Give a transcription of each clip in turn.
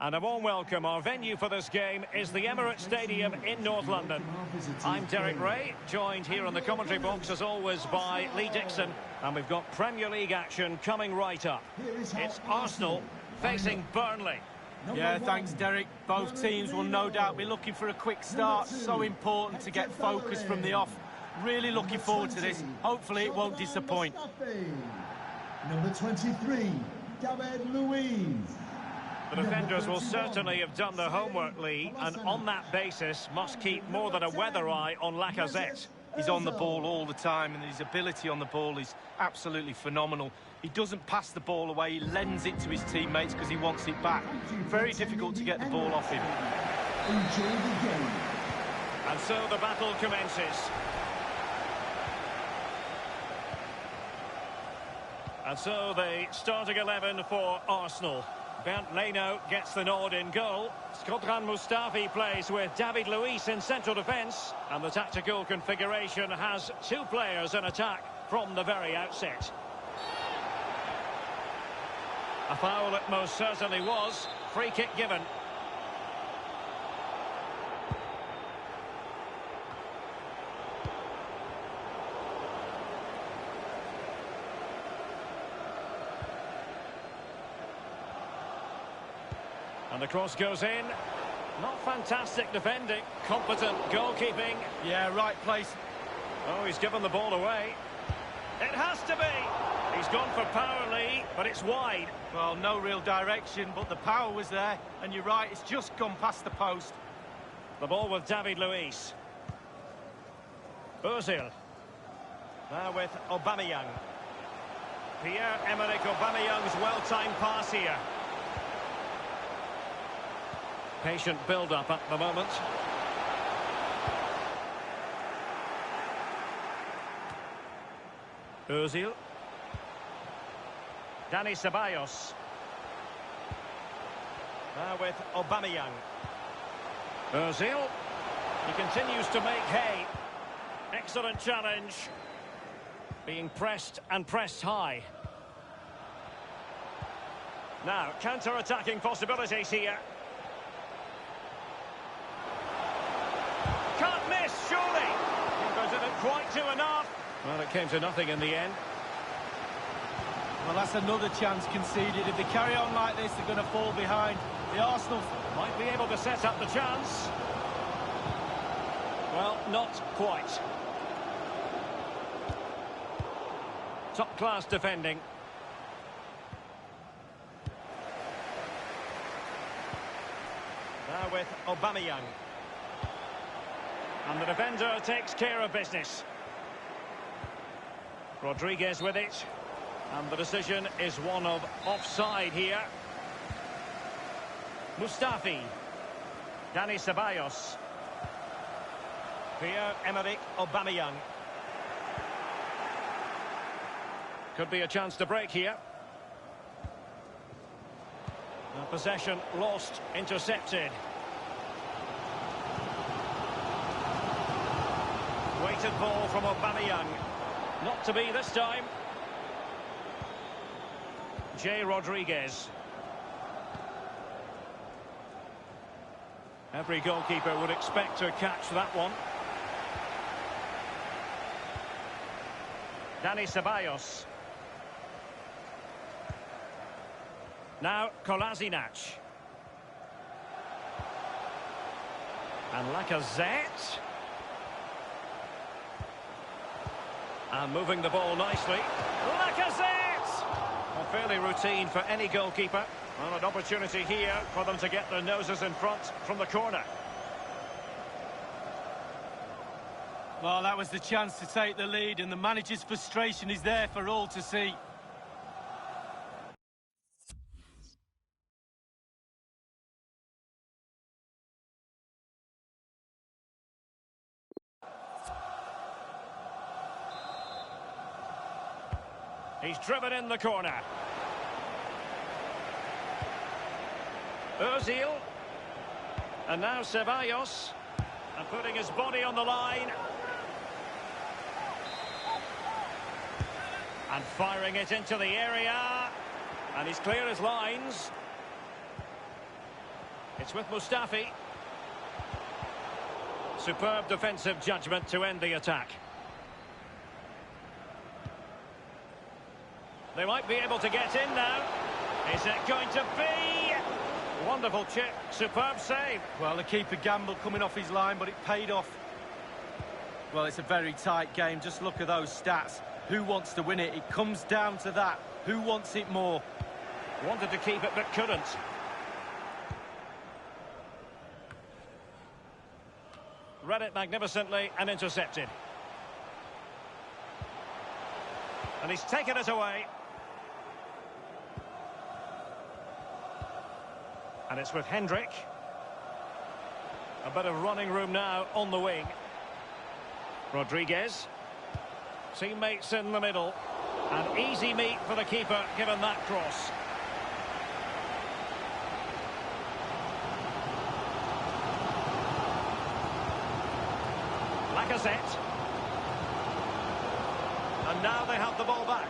And a warm welcome. Our venue for this game is the Emirates Stadium in North London. I'm Derek Ray, joined here in the commentary box as always by Lee Dixon. And we've got Premier League action coming right up. It's Arsenal facing Burnley. Yeah, thanks Derek. Both teams will no doubt be looking for a quick start. So important to get focus from the off. Really looking forward to this. Hopefully it won't disappoint. Number 23, David Luiz. The defenders will certainly have done their homework, Lee, and on that basis must keep more than a weather eye on Lacazette. He's on the ball all the time, and his ability on the ball is absolutely phenomenal. He doesn't pass the ball away, he lends it to his teammates because he wants it back. Very difficult to get the ball off him. Enjoy the game. And so the battle commences. And so the starting 11 for Arsenal. Bernd Leno gets the nod in goal. Shkodran Mustafi plays with David Luiz in central defence. And the tactical configuration has two players in attack from the very outset. A foul it most certainly was. Free kick given. And the cross goes in. Not fantastic defending. Competent goalkeeping. Yeah, right place. Oh, he's given the ball away. It has to be. He's gone for power, Lee, but it's wide. Well, no real direction, but the power was there. And you're right, it's just gone past the post. The ball with David Luiz. Ozil. Now with Aubameyang. Pierre-Emerick Aubameyang's well-timed pass here. Patient build-up at the moment. Ozil. Dani Ceballos. Now with Aubameyang. Ozil. He continues to make hay. Excellent challenge. Being pressed and pressed high. Now, counter-attacking possibilities here. Can't miss, surely. But didn't quite do enough. Well, it came to nothing in the end. Well, that's another chance conceded. If they carry on like this, they're going to fall behind. The Arsenal might be able to set up the chance. Well, not quite. Top-class defending. Now with Aubameyang. And the defender takes care of business. Rodriguez with it. And the decision is one of offside here. Mustafi. Dani Ceballos. Pierre-Emerick Aubameyang. Could be a chance to break here. Now possession lost, intercepted. Weighted ball from Aubameyang. Not to be this time. J. Rodriguez. Every goalkeeper would expect to catch that one. Dani Ceballos. Now Kolasinac. And Lacazette. And moving the ball nicely. Lacazette! Well, fairly routine for any goalkeeper. Well, an opportunity here for them to get their noses in front from the corner. Well, that was the chance to take the lead, and the manager's frustration is there for all to see. He's driven in the corner. Ozil. And now Ceballos. And putting his body on the line. And firing it into the area. And he's clear his lines. It's with Mustafi. Superb defensive judgment to end the attack. They might be able to get in now. Is it going to be? Wonderful chip, superb save. Well, the keeper gambled coming off his line, but it paid off. Well, it's a very tight game. Just look at those stats. Who wants to win it? It comes down to that. Who wants it more? Wanted to keep it, but couldn't. Read it magnificently and intercepted. And he's taken it away. And it's with Hendrick. A bit of running room now on the wing. Rodriguez. Teammates in the middle. And easy meat for the keeper, given that cross. Lacazette. And now they have the ball back.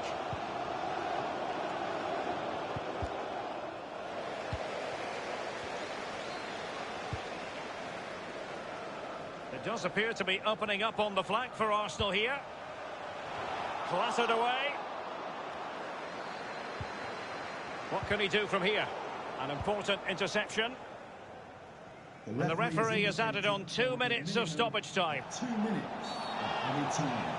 It does appear to be opening up on the flank for Arsenal here. Clattered away. What can he do from here? An important interception. And the referee has added on 2 minutes of stoppage time. 2 minutes of added time.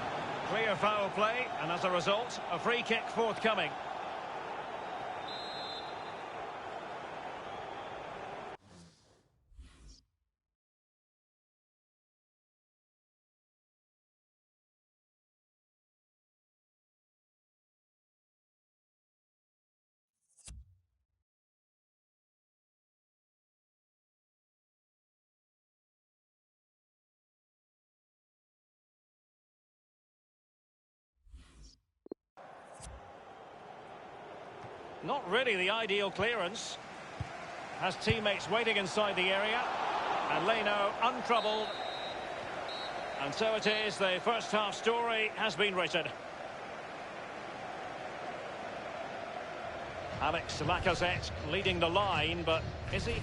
Clear foul play, and as a result, a free kick forthcoming. Not really the ideal clearance. Has teammates waiting inside the area. And Leno untroubled. And so it is, the first half story has been written. Alex Lacazette leading the line, but is he?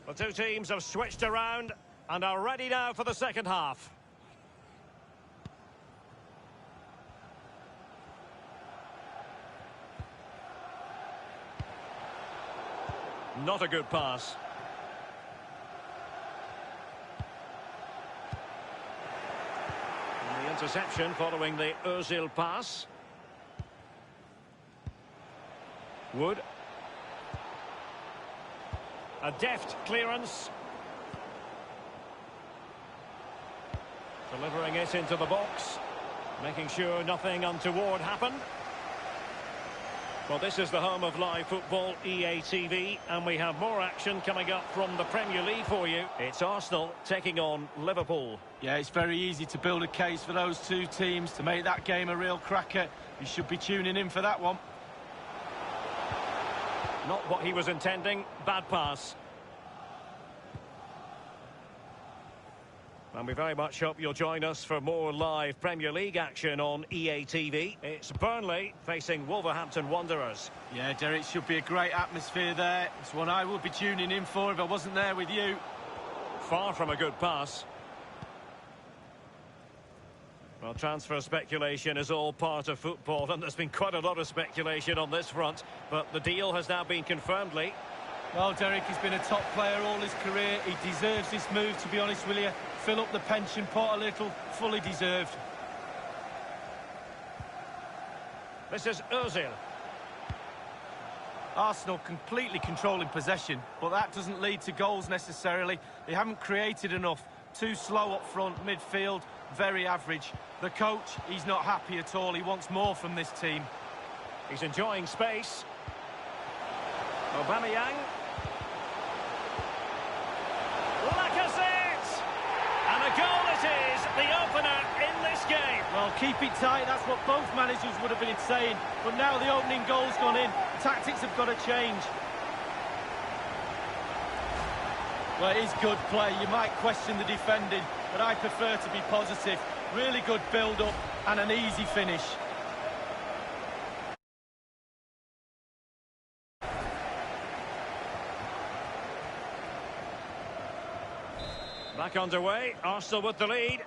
The two teams have switched around and are ready now for the second half. Not a good pass. And the interception following the Özil pass. Wood. A deft clearance. Delivering it into the box. Making sure nothing untoward happened. Well, this is the home of live football, EA TV, and we have more action coming up from the Premier League for you. It's Arsenal taking on Liverpool. Yeah, it's very easy to build a case for those two teams to make that game a real cracker. You should be tuning in for that one. Not what he was intending. Bad pass. And we very much hope you'll join us for more live Premier League action on EA TV. It's Burnley facing Wolverhampton Wanderers. Yeah, Derek, should be a great atmosphere there. It's one I would be tuning in for if I wasn't there with you. Far from a good pass. Well, transfer speculation is all part of football, and there's been quite a lot of speculation on this front, but the deal has now been confirmed, Lee. Well, Derek, he's been a top player all his career. He deserves this move, to be honest with you. Fill up the pension pot a little, fully deserved. This is Özil. Arsenal completely controlling possession, but that doesn't lead to goals necessarily. They haven't created enough. Too slow up front, midfield, very average. The coach, he's not happy at all. He wants more from this team. He's enjoying space. Aubameyang. Lacazette! And a goal it is, the opener in this game. Well, keep it tight, that's what both managers would have been saying. But now the opening goal's gone in. Tactics have got to change. Well, it is good play. You might question the defending, but I prefer to be positive. Really good build-up and an easy finish. Back underway, Arsenal with the lead.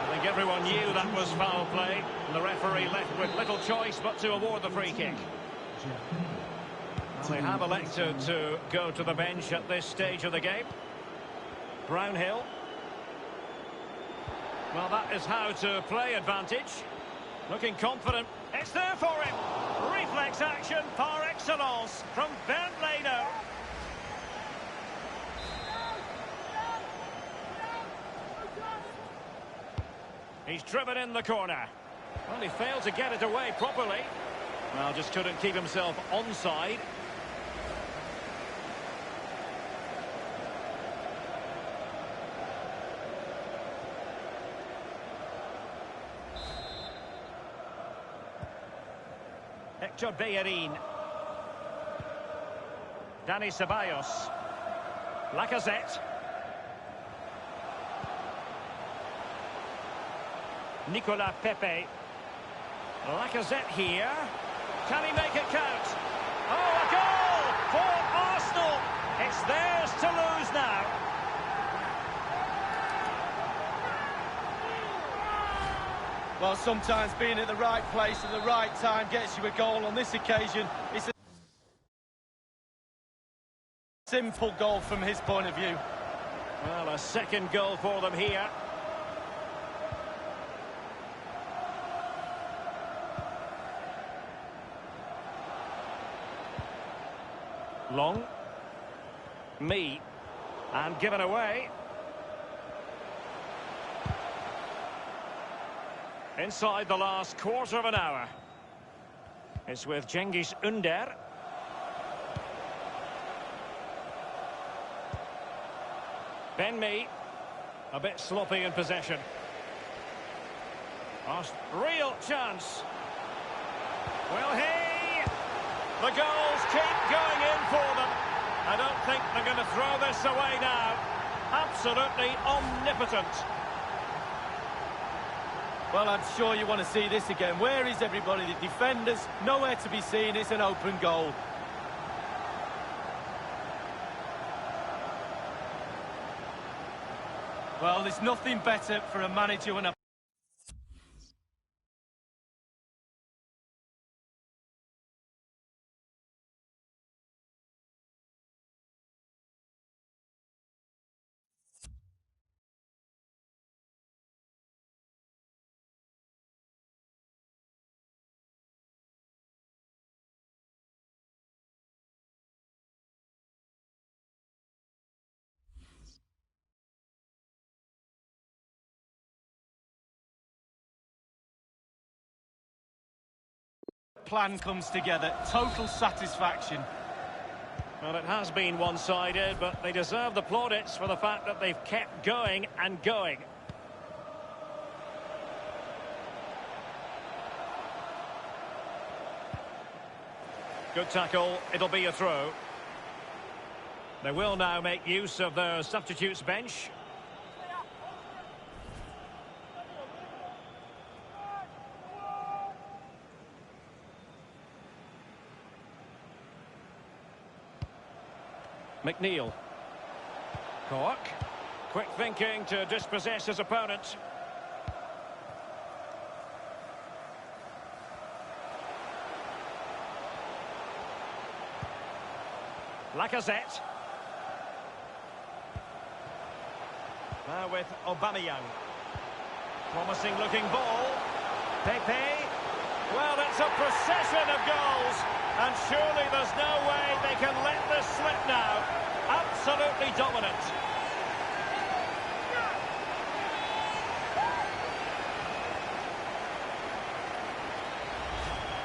I think everyone knew that was foul play, and the referee left with little choice but to award the free kick. Well, they have elected to go to the bench at this stage of the game. Brownhill. Well, that is how to play advantage. Looking confident. It's there for him. Reflex action par excellence from Bernd Leno. He's driven in the corner. Well, he failed to get it away properly. Well, just couldn't keep himself onside. Hector Bellerin. Dani Ceballos. Lacazette. Nicolas Pepe. Lacazette here. Can he make it count? Oh, a goal for Arsenal. It's theirs to lose now. Well, sometimes being at the right place at the right time gets you a goal. On this occasion, it's a simple goal from his point of view. Well, a second goal for them here. Long. Me. And given away. Inside the last quarter of an hour. It's with Cengiz Ünder. Ben Mee. A bit sloppy in possession. Real chance. Will he? The goals keep going in for them. I don't think they're going to throw this away now. Absolutely omnipotent. Well, I'm sure you want to see this again. Where is everybody? The defenders, nowhere to be seen. It's an open goal. Well, there's nothing better for a manager when a plan comes together. Total satisfaction. Well, it has been one-sided, but they deserve the plaudits for the fact that they've kept going and going. Good tackle. It'll be a throw. They will now make use of their substitutes bench. McNeil. Cork. Quick thinking to dispossess his opponent. Lacazette. Now with Aubameyang. Promising looking ball. Pepe. Well, it's a procession of goals. And surely there's no way they can let this slip now. Absolutely dominant.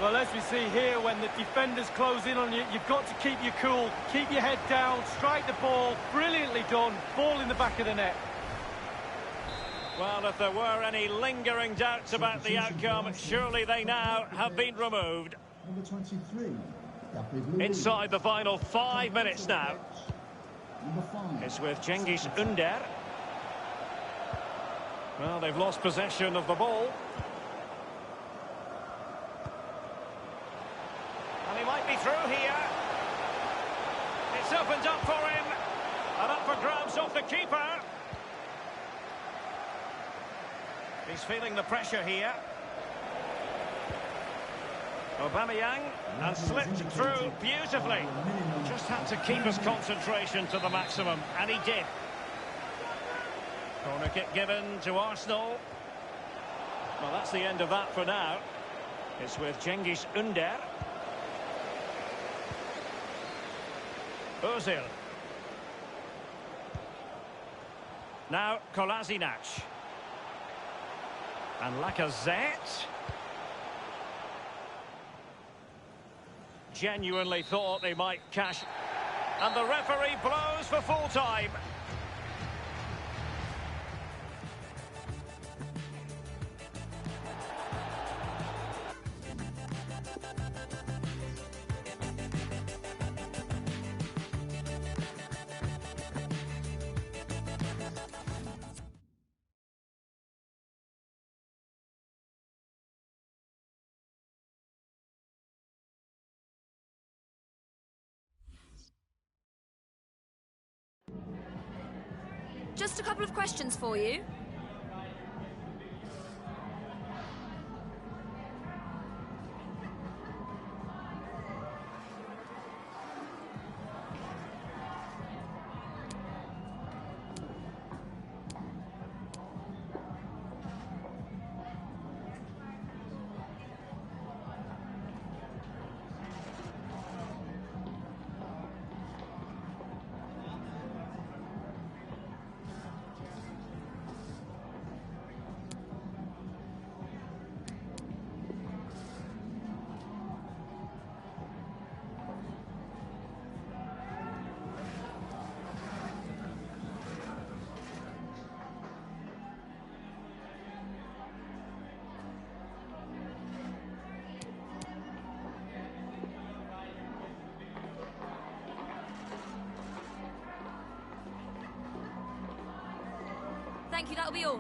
Well, as we see here, when the defenders close in on you, you've got to keep your cool, keep your head down, strike the ball. Brilliantly done. Ball in the back of the net. Well, if there were any lingering doubts about the outcome, surely they now have been removed. Number 23, David Luiz. Inside the final 5 minutes now. Number 5. It's with Cengiz Ünder. Well, they've lost possession of the ball. And he might be through here. It's opened up for him. And up for grabs off the keeper. He's feeling the pressure here. Aubameyang, and slipped through beautifully. Just had to keep his concentration to the maximum, and he did. Corner kick given to Arsenal. Well, that's the end of that for now. It's with Cengiz Ünder. Ozil. Now Kolasinac. And Lacazette. Genuinely thought they might cash. And the referee blows for full time. Just a couple of questions for you. Thank you, that'll be all.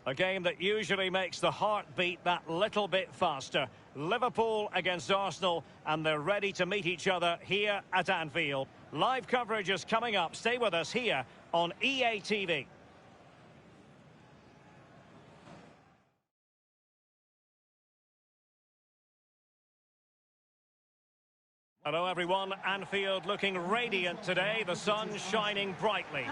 A game that usually makes the heart beat that little bit faster. Liverpool against Arsenal, and they're ready to meet each other here at Anfield. Live coverage is coming up. Stay with us here on EA TV. Hello everyone, Anfield looking radiant today, the sun shining brightly.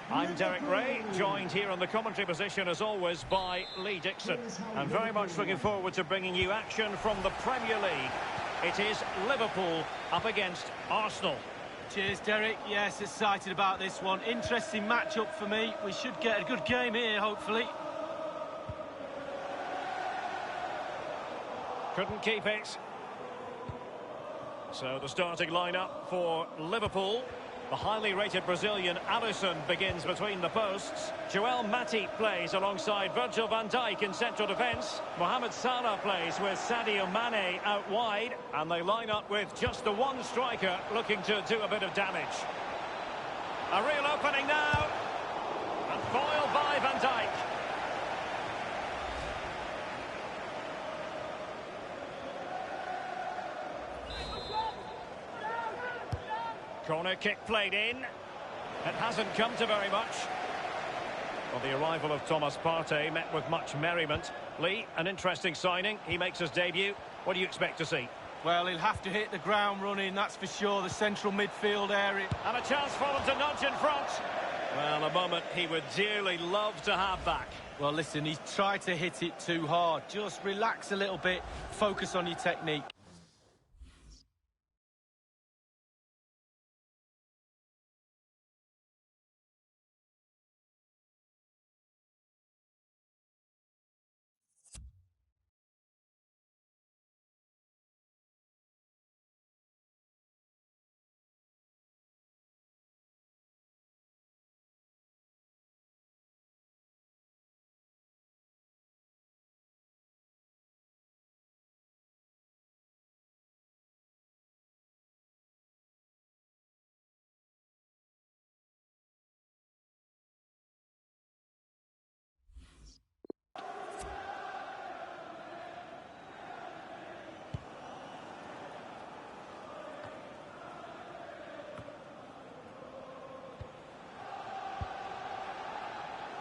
I'm Derek Ray, joined here on the commentary position as always by Lee Dixon. I'm very much looking forward to bringing you action from the Premier League. It is Liverpool up against Arsenal. Cheers, Derek. Yes, excited about this one. Interesting matchup for me. We should get a good game here, hopefully. Couldn't keep it. So the starting lineup for Liverpool. The highly rated Brazilian Alisson begins between the posts. Joel Matip plays alongside Virgil van Dijk in central defence. Mohamed Salah plays with Sadio Mane out wide. And they line up with just the one striker looking to do a bit of damage. A real opening now. And foiled by Van Dijk. Corner kick played in. It hasn't come to very much. Well, the arrival of Thomas Partey met with much merriment. Lee, an interesting signing. He makes his debut. What do you expect to see? Well, he'll have to hit the ground running, that's for sure. The central midfield area. And a chance for him to nudge in front. Well, a moment he would dearly love to have back. Well, listen, he's tried to hit it too hard. Just relax a little bit. Focus on your technique.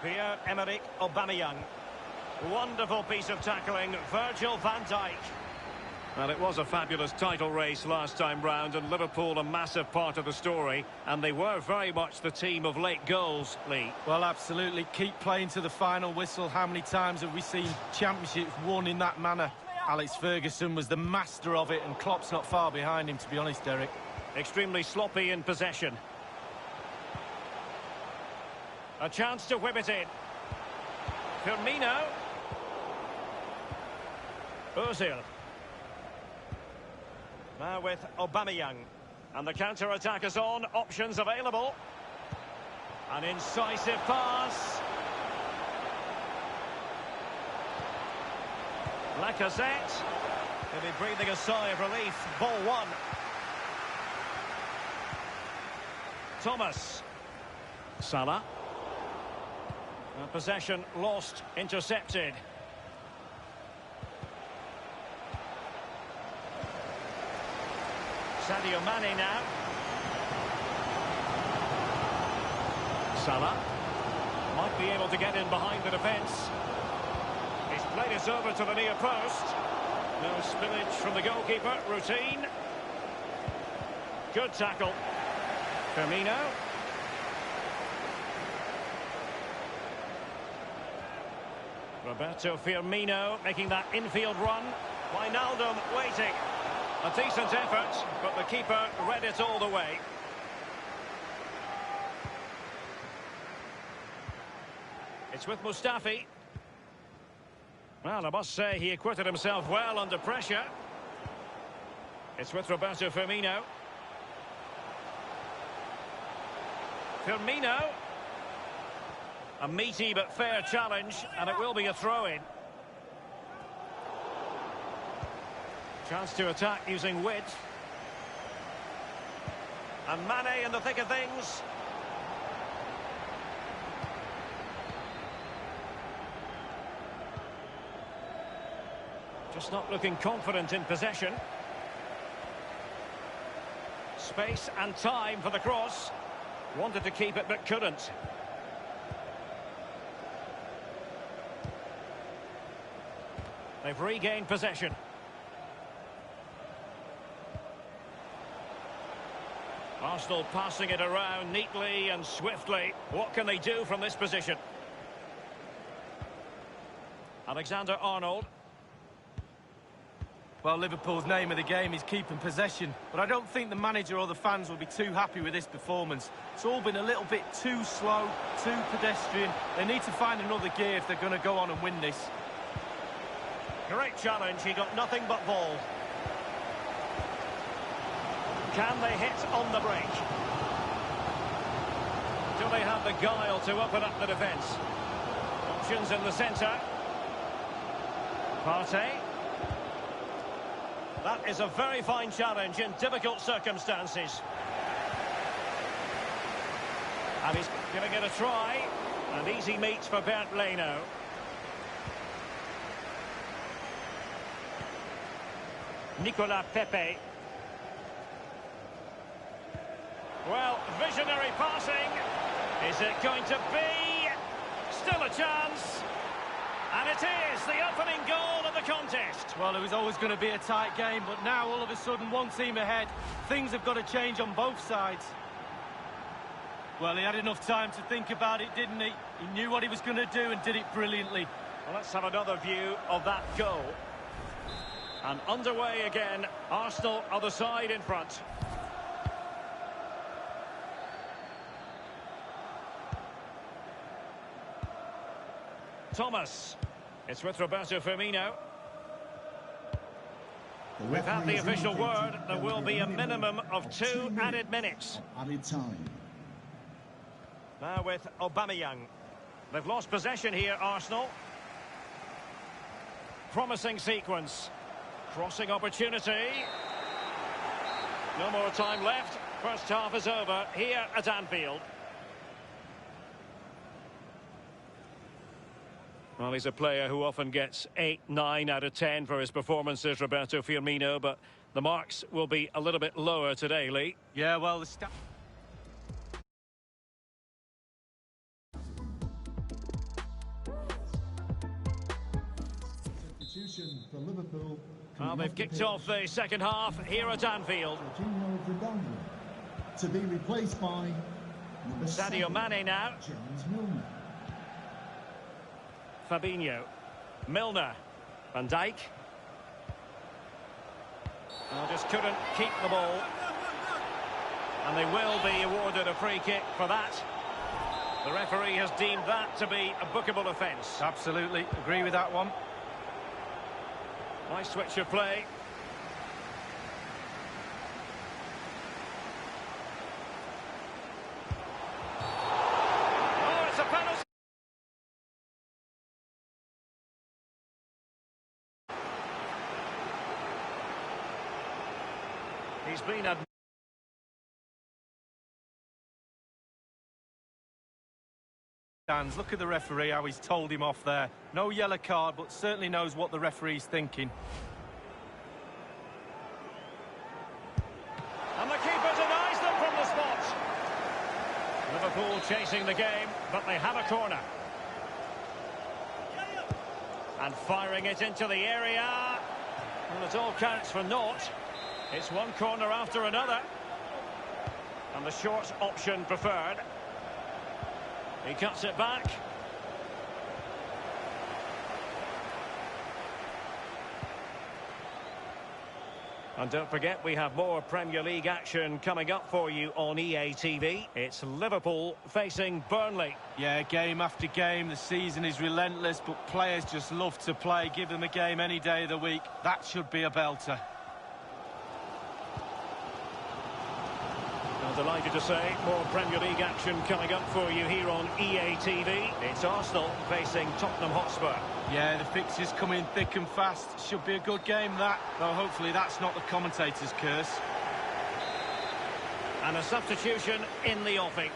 Pierre-Emerick Aubameyang. Wonderful piece of tackling, Virgil van Dijk. Well, it was a fabulous title race last time round, and Liverpool a massive part of the story, and they were very much the team of late goals, Lee. Well, absolutely. Keep playing to the final whistle. How many times have we seen championships won in that manner? Alex Ferguson was the master of it, and Klopp's not far behind him, to be honest, Derek. Extremely sloppy in possession. A chance to whip it in. Firmino. Ozil. Now with Aubameyang. And the counter-attack is on. Options available. An incisive pass. Lacazette. He'll be breathing a sigh of relief. Ball one. Thomas. Salah. Possession lost, intercepted. Sadio Mane now. Salah might be able to get in behind the defence. He's played it over to the near post. No spillage from the goalkeeper. Routine. Good tackle. Firmino. Roberto Firmino making that infield run. Wijnaldum waiting. A decent effort, but the keeper read it all the way. It's with Mustafi. Well, I must say he acquitted himself well under pressure. It's with Roberto Firmino. Firmino. A meaty but fair challenge, and it will be a throw-in. Chance to attack using width. And Mane in the thick of things. Just not looking confident in possession. Space and time for the cross. Wanted to keep it but couldn't. They've regained possession. Arsenal passing it around neatly and swiftly. What can they do from this position? Alexander-Arnold. Well, Liverpool's name of the game is keeping possession, but I don't think the manager or the fans will be too happy with this performance. It's all been a little bit too slow, too pedestrian. They need to find another gear if they're going to go on and win this. Great challenge, he got nothing but ball. Can they hit on the break? Do they have the guile to open up the defence? Options in the centre. Partey. That is a very fine challenge in difficult circumstances. And he's giving it a try. An easy meet for Bernd Leno. Nicolas Pepe. Well, visionary passing. Is it going to be? Still a chance. And it is the opening goal of the contest. Well, it was always going to be a tight game, but now all of a sudden one team ahead. Things have got to change on both sides. Well, he had enough time to think about it, didn't he? He knew what he was going to do and did it brilliantly. Well, let's have another view of that goal. And underway again. Arsenal other side in front. Thomas. It's with Roberto Firmino. We've had the official word. There will be a minimum of 2 added minutes. Added time. Now with Aubameyang. They've lost possession here, Arsenal. Promising sequence. Crossing opportunity. No more time left. First half is over here at Anfield. Well, he's a player who often gets 8, 9 out of 10 for his performances, Roberto Firmino, but the marks will be a little bit lower today, Lee. Yeah, well, the Substitution for Liverpool. Well, they've kicked off the second half here at Anfield. To be replaced by Sadio Mane now. James Milner. Fabinho. Milner. Van Dijk. Well, just couldn't keep the ball. And they will be awarded a free kick for that. The referee has deemed that to be a bookable offence. Absolutely, agree with that one. Nice switch of play. Oh, it's a penalty. He's been a... Look at the referee, how he's told him off there. No yellow card, but certainly knows what the referee's thinking. And the keeper denies them from the spot. Liverpool chasing the game, but they have a corner. And firing it into the area. And it all counts for naught. It's one corner after another. And the short option preferred. He cuts it back. And don't forget, we have more Premier League action coming up for you on EA TV. It's Liverpool facing Burnley. Yeah, game after game, the season is relentless, but players just love to play. Give them a game any day of the week. That should be a belter. Delighted to say, more Premier League action coming up for you here on EA TV. It's Arsenal facing Tottenham Hotspur. Yeah, the fixtures come in thick and fast. Should be a good game, that. Though hopefully that's not the commentator's curse. And a substitution in the offing.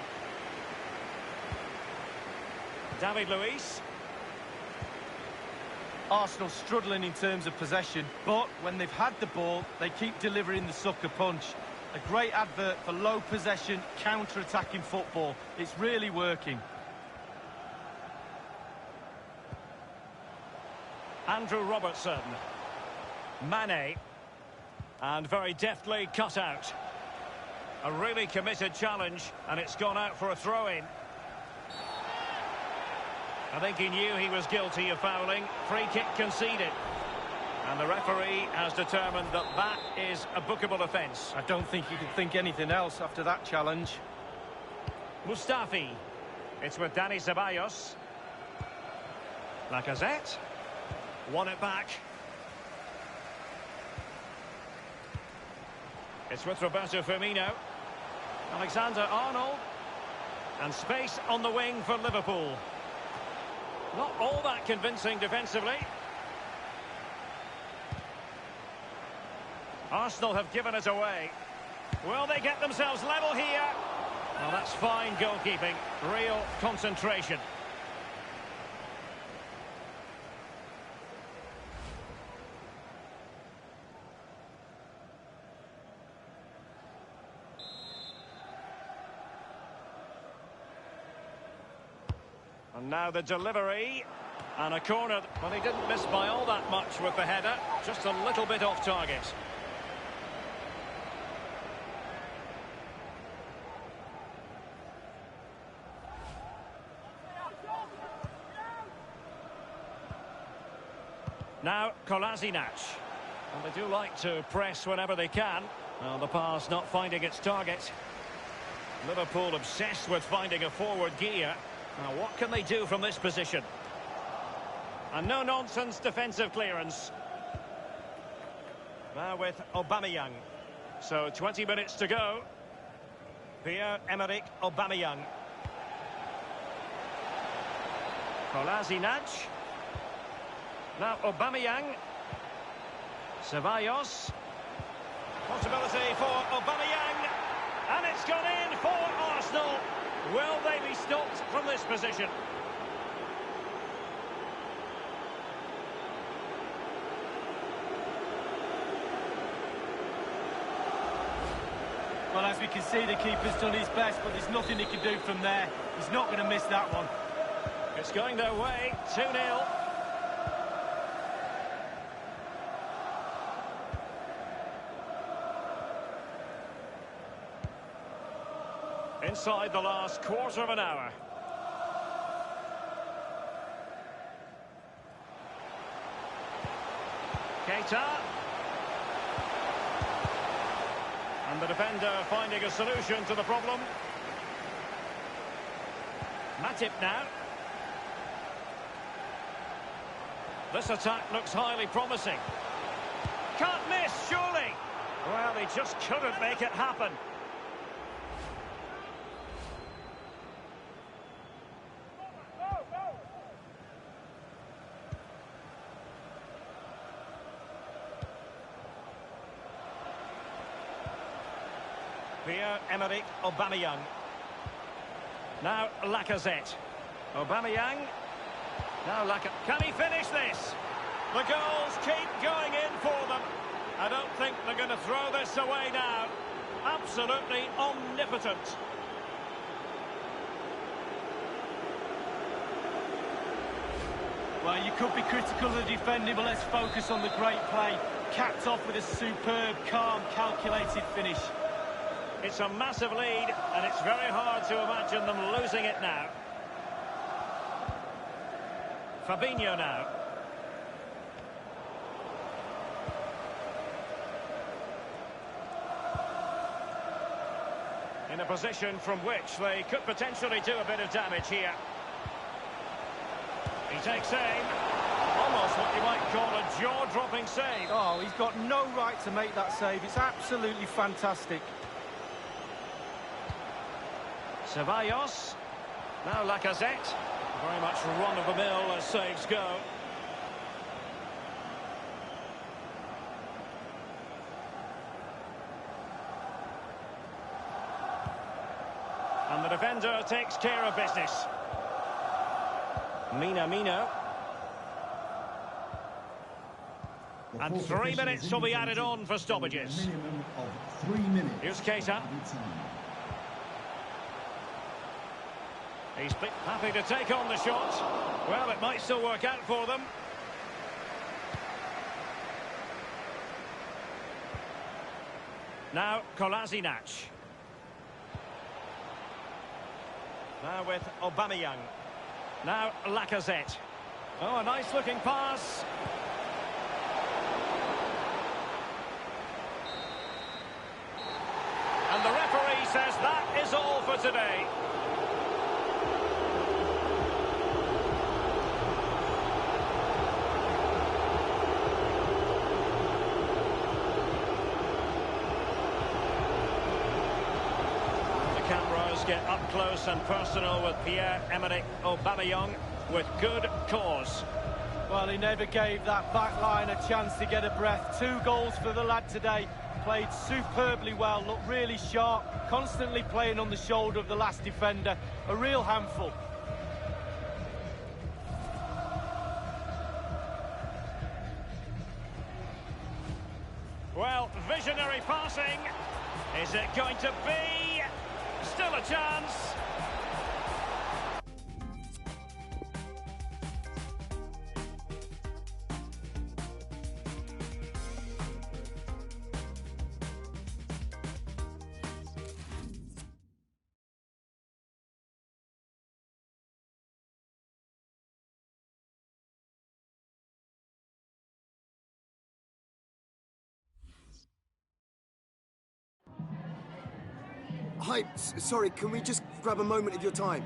David Luiz. Arsenal struggling in terms of possession, but when they've had the ball, they keep delivering the sucker punch. A great advert for low possession, counter-attacking football. It's really working. Andrew Robertson. Mane. And very deftly cut out. A really committed challenge, and it's gone out for a throw-in. I think he knew he was guilty of fouling. Free kick conceded. And the referee has determined that that is a bookable offence. I don't think you can think anything else after that challenge. Mustafi. It's with Dani Ceballos. Lacazette. Won it back. It's with Roberto Firmino. Alexander-Arnold. And space on the wing for Liverpool. Not all that convincing defensively. Arsenal have given it away. Will they get themselves level here? Well, that's fine goalkeeping. Real concentration. And now the delivery. And a corner. Well, he didn't miss by all that much with the header. Just a little bit off target. Now, Kolasinac. And they do like to press whenever they can. Well, the pass not finding its target. Liverpool obsessed with finding a forward gear. Now, what can they do from this position? And no-nonsense defensive clearance. Now with Aubameyang. So 20 minutes to go. Pierre-Emerick Aubameyang. Kolasinac. Now Aubameyang. Ceballos. Possibility for Aubameyang. And it's gone in for Arsenal. Will they be stopped from this position? Well, as we can see, the keeper's done his best, but there's nothing he can do from there. He's not going to miss that one. It's going their way, 2-0. Inside the last quarter of an hour. Keita. And the defender finding a solution to the problem. Matip now. This attack looks highly promising. Can't miss, surely. Well, they just couldn't make it happen. Pierre-Emerick Aubameyang. Now Lacazette. Aubameyang. Now Lacazette. Can he finish this? The goals keep going in for them. I don't think they're going to throw this away now. Absolutely omnipotent. Well, you could be critical of the defending, but let's focus on the great play. Capped off with a superb, calm, calculated finish. It's a massive lead, and it's very hard to imagine them losing it now. Fabinho now. In a position from which they could potentially do a bit of damage here. He takes aim. Almost what you might call a jaw-dropping save. Oh, he's got no right to make that save. It's absolutely fantastic. Ceballos. Now Lacazette. Very much run-of-the-mill as saves go. And the defender takes care of business. Minamino. The And fourth 3 official minutes has will be added indicated on for stoppages. a minimum of 3 minutes. Here's Keita. added time. He's happy to take on the shot. Well, it might still work out for them. Now, Kolasinac. Now with Aubameyang. Now, Lacazette. Oh, a nice-looking pass. And the referee says that is all for today. Cameras get up close and personal with Pierre-Emerick Aubameyang with good cause. Well, he never gave that back line a chance to get a breath. 2 goals for the lad today. Played superbly well, looked really sharp, constantly playing on the shoulder of the last defender. A real handful. Well, visionary passing. Is it going to be? Still a chance. Hi, sorry, can we just grab a moment of your time?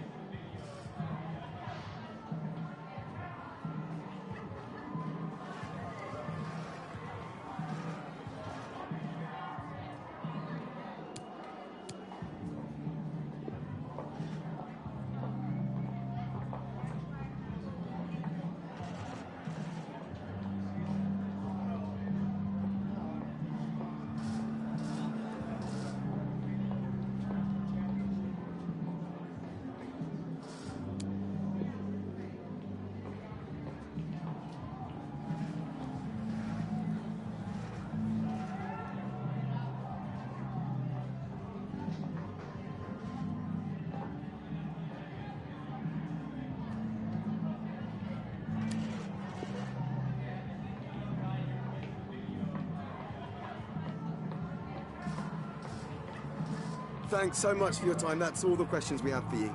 Thanks so much for your time. That's all the questions we have for you.